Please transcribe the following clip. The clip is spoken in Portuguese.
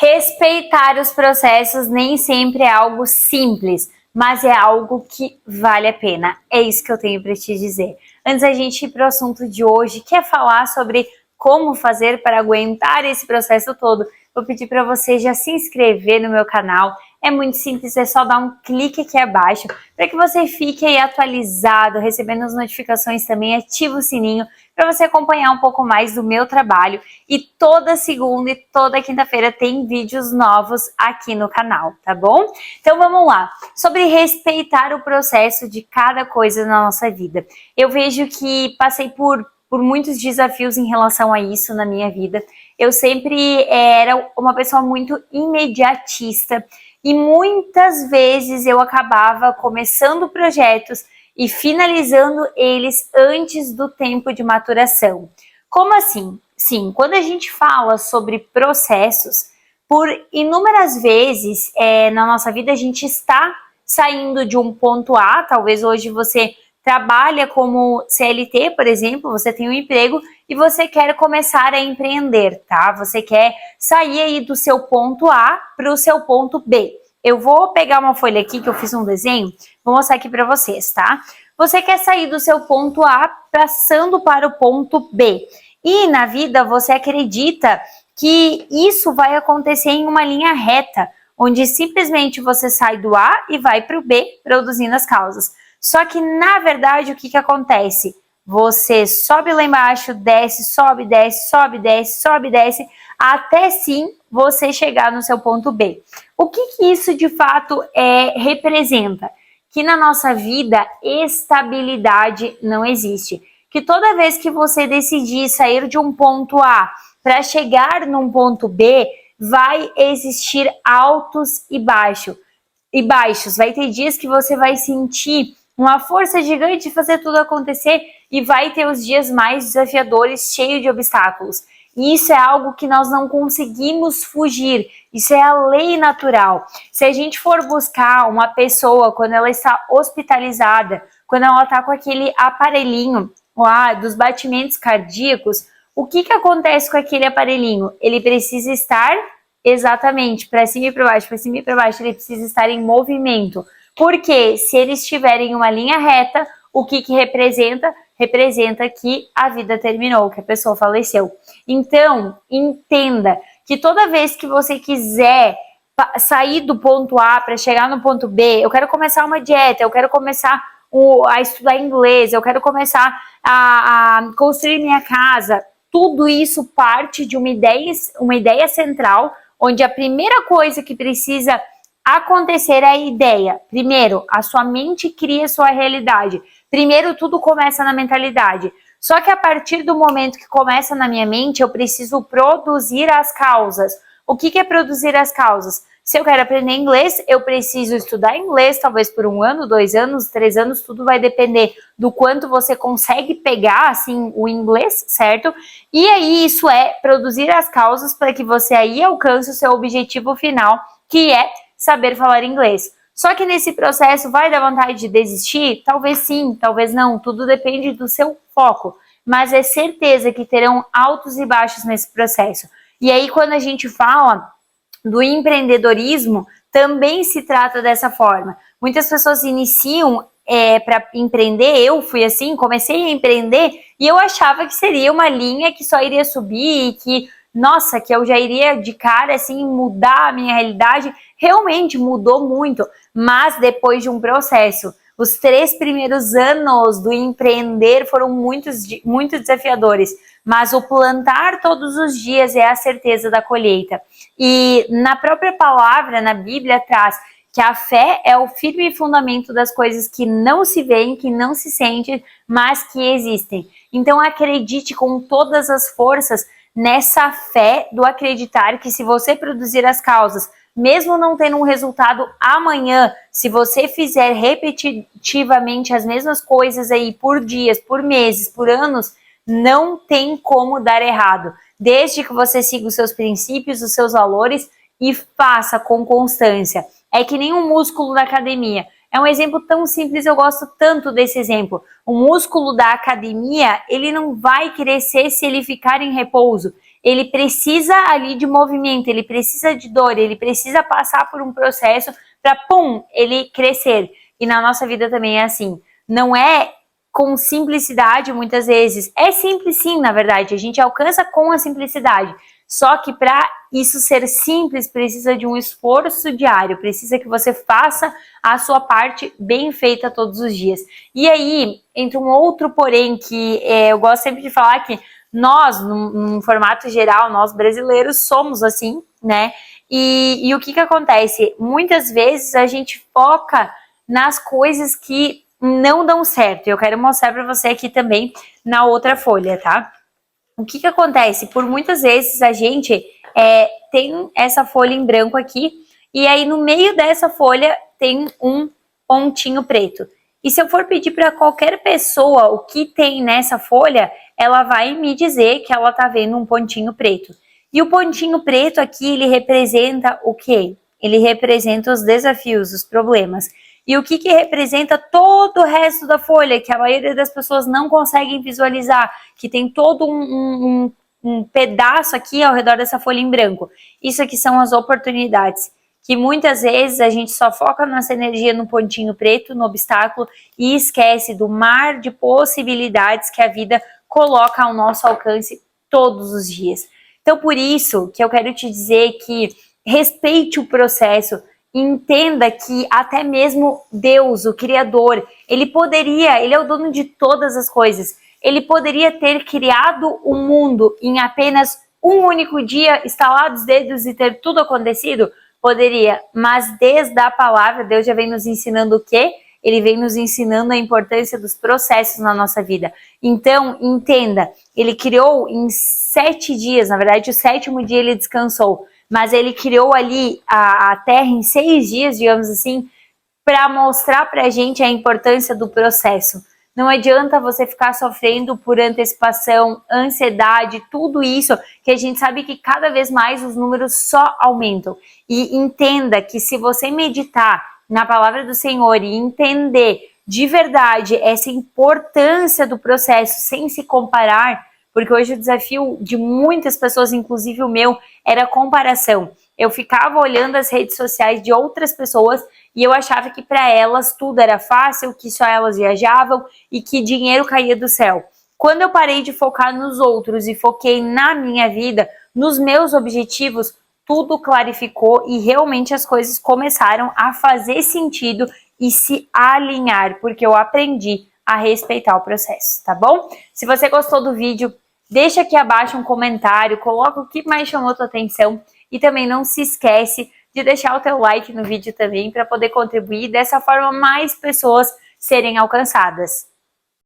Respeitar os processos nem sempre é algo simples, mas é algo que vale a pena. É isso que eu tenho para te dizer. Antes da gente ir para o assunto de hoje, que é falar sobre como fazer para aguentar esse processo todo, vou pedir para você já se inscrever no meu canal. É muito simples, é só dar um clique aqui abaixo para que você fique aí atualizado, recebendo as notificações também, ativa o sininho para você acompanhar um pouco mais do meu trabalho. E toda segunda e toda quinta-feira tem vídeos novos aqui no canal, tá bom? Então vamos lá, sobre respeitar o processo de cada coisa na nossa vida. Eu vejo que passei por muitos desafios em relação a isso na minha vida. Eu sempre era uma pessoa muito imediatista e muitas vezes eu acabava começando projetos e finalizando eles antes do tempo de maturação. Como assim? Sim, quando a gente fala sobre processos, por inúmeras vezes na nossa vida a gente está saindo de um ponto A, talvez hoje você trabalha como CLT, por exemplo, você tem um emprego e você quer começar a empreender, tá? Você quer sair aí do seu ponto A para o seu ponto B. Eu vou pegar uma folha aqui que eu fiz um desenho, vou mostrar aqui para vocês, tá? Você quer sair do seu ponto A passando para o ponto B. E na vida você acredita que isso vai acontecer em uma linha reta, onde simplesmente você sai do A e vai para o B, produzindo as causas. Só que, na verdade, o que acontece? Você sobe lá embaixo, desce, sobe, desce, sobe, desce, sobe, desce, até sim você chegar no seu ponto B. O que isso de fato representa? Que na nossa vida, estabilidade não existe. Que toda vez que você decidir sair de um ponto A para chegar num ponto B, vai existir altos e baixos. Vai ter dias que você vai sentir uma força gigante de fazer tudo acontecer e vai ter os dias mais desafiadores, cheios de obstáculos. E isso é algo que nós não conseguimos fugir, isso é a lei natural. Se a gente for buscar uma pessoa quando ela está hospitalizada, quando ela está com aquele aparelhinho lá dos batimentos cardíacos, o que acontece com aquele aparelhinho? Ele precisa estar exatamente para cima e para baixo, para cima e para baixo, ele precisa estar em movimento. Porque se eles estiverem em uma linha reta, o que representa? Representa que a vida terminou, que a pessoa faleceu. Então, entenda que toda vez que você quiser sair do ponto A para chegar no ponto B, eu quero começar uma dieta, eu quero começar a estudar inglês, eu quero começar a construir minha casa, tudo isso parte de uma ideia central, onde a primeira coisa que precisa acontecer é a ideia. Primeiro, a sua mente cria sua realidade. Primeiro, tudo começa na mentalidade. Só que a partir do momento que começa na minha mente, eu preciso produzir as causas. O que é produzir as causas? Se eu quero aprender inglês, eu preciso estudar inglês, talvez por 1 ano, 2 anos, 3 anos, tudo vai depender do quanto você consegue pegar, assim, o inglês, certo? E aí, isso é produzir as causas para que você aí alcance o seu objetivo final, que é saber falar inglês. Só que nesse processo vai dar vontade de desistir? Talvez sim, talvez não, tudo depende do seu foco. Mas é certeza que terão altos e baixos nesse processo. E aí quando a gente fala do empreendedorismo, também se trata dessa forma. Muitas pessoas iniciam para empreender, eu fui assim, comecei a empreender e eu achava que seria uma linha que só iria subir e que, nossa, que eu já iria de cara assim mudar a minha realidade. Realmente mudou muito, mas depois de um processo. Os 3 primeiros anos do empreender foram muito desafiadores, mas o plantar todos os dias é a certeza da colheita. E na própria palavra, na Bíblia, traz que a fé é o firme fundamento das coisas que não se veem, que não se sentem, mas que existem. Então acredite com todas as forças nessa fé do acreditar que se você produzir as causas, mesmo não tendo um resultado amanhã, se você fizer repetitivamente as mesmas coisas aí por dias, por meses, por anos, não tem como dar errado. Desde que você siga os seus princípios, os seus valores e faça com constância. É que nem um músculo da academia. É um exemplo tão simples, eu gosto tanto desse exemplo. O músculo da academia, ele não vai crescer se ele ficar em repouso. ele precisa ali de movimento, ele precisa de dor, ele precisa passar por um processo para, pum, ele crescer. E na nossa vida também é assim. Não é com simplicidade muitas vezes. É simples sim, na verdade. A gente alcança com a simplicidade. Só que para isso ser simples, precisa de um esforço diário. Precisa que você faça a sua parte bem feita todos os dias. E aí, entra um outro porém que eu gosto sempre de falar que nós, num formato geral, nós brasileiros somos assim, né? E o que acontece? Muitas vezes a gente foca nas coisas que não dão certo. Eu quero mostrar para você aqui também na outra folha, tá? O que acontece? Por muitas vezes a gente tem essa folha em branco aqui e aí no meio dessa folha tem um pontinho preto. E se eu for pedir para qualquer pessoa o que tem nessa folha, ela vai me dizer que ela tá vendo um pontinho preto. E o pontinho preto aqui, ele representa o quê? Ele representa os desafios, os problemas. E o que representa todo o resto da folha, que a maioria das pessoas não conseguem visualizar, que tem todo um pedaço aqui ao redor dessa folha em branco. Isso aqui são as oportunidades, que muitas vezes a gente só foca nossa energia no pontinho preto, no obstáculo, e esquece do mar de possibilidades que a vida coloca ao nosso alcance todos os dias. Então, por isso que eu quero te dizer que respeite o processo, entenda que até mesmo Deus, o Criador, ele é o dono de todas as coisas. Ele poderia ter criado o mundo em apenas um único dia, estalar os dedos e ter tudo acontecido? Poderia, mas desde a palavra, Deus já vem nos ensinando o quê? Ele vem nos ensinando a importância dos processos na nossa vida. Então, entenda, ele criou em 7 dias, na verdade, o 7º dia ele descansou. Mas ele criou ali a Terra em 6 dias, digamos assim, para mostrar para a gente a importância do processo. Não adianta você ficar sofrendo por antecipação, ansiedade, tudo isso, que a gente sabe que cada vez mais os números só aumentam. E entenda que se você meditar na palavra do Senhor e entender de verdade essa importância do processo sem se comparar, porque hoje o desafio de muitas pessoas, inclusive o meu, era comparação. Eu ficava olhando as redes sociais de outras pessoas e eu achava que para elas tudo era fácil, que só elas viajavam e que dinheiro caía do céu. Quando eu parei de focar nos outros e foquei na minha vida, nos meus objetivos, tudo clarificou e realmente as coisas começaram a fazer sentido e se alinhar, porque eu aprendi a respeitar o processo, tá bom? Se você gostou do vídeo, deixa aqui abaixo um comentário, coloca o que mais chamou tua atenção e também não se esquece de deixar o teu like no vídeo também para poder contribuir e dessa forma mais pessoas serem alcançadas.